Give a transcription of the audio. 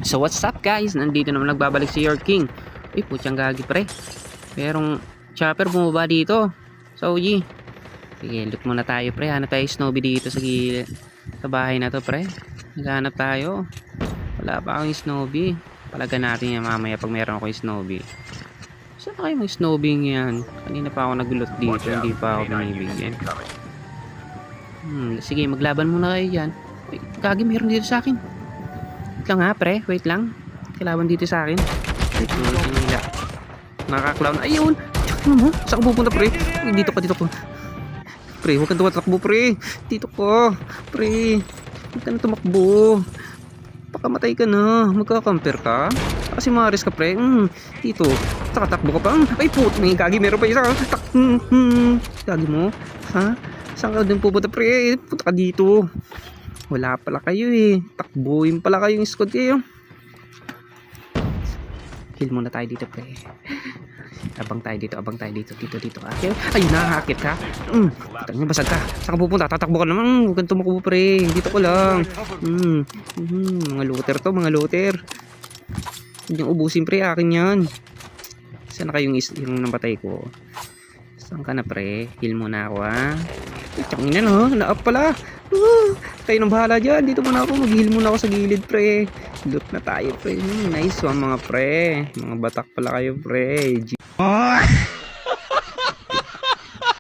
So what's up guys, nandito naman nagbabalik si Your King. Uy, putyang gagi pre, merong chopper bumaba dito sa OG. Sige, look muna tayo pre, hanap tayo Snowbie dito sa gilid, sa bahay na to pre. Naghanap tayo, wala pa akong Snowbie. Palagan natin yan mamaya pag meron ako yung Snowbie. Saan kayo may Snowbie yan? Kanina pa ako naglot dito, hindi pa ako binibigyan. Sige, maglaban muna kayo dyan. Uy, gagi, meron dito sa akin. Wait lang ha pre, wait lang. Kailangan dito sa akin. Wait lang. Nakaka-clown. Ayun! Ano mo? Saan ka pupunta pre? Uy, dito ka. Pre, huwag kang tumatakbo pre. Dito ka. Pre, huwag ka na tumakbo. Pakamatay ka na. Magkakamper ka. Kasi maris ka pre. Dito. Takatakbo ka pa. Ay put, may gagi. Meron pa isa. Gagi mo? Ha? Saan ka din pupunta pre? Punta ka dito. Wala pala kayo eh. Takbuhin pala kayong squad kayo. Heal muna tayo dito pre. Abang tayo dito. Dito. Ayun na, hakit ka. Putang niya, basag ka. Saan ka pupunta? Tatakbo ka naman. Huwag kang tumakbo pre. Dito ko lang. Mga looter. Huwag niyong ubusin pre. Akin yan. Saan na kayong yung nabatay ko? Saan ka na pre? Heal muna ako ha. Tiyangin na no. Naap pala. Kayo nang bahala dyan. Dito muna ako. Mag-heal muna ako sa gilid pre. Loot na tayo pre. Nice one mga pre. Mga batak pala kayo pre.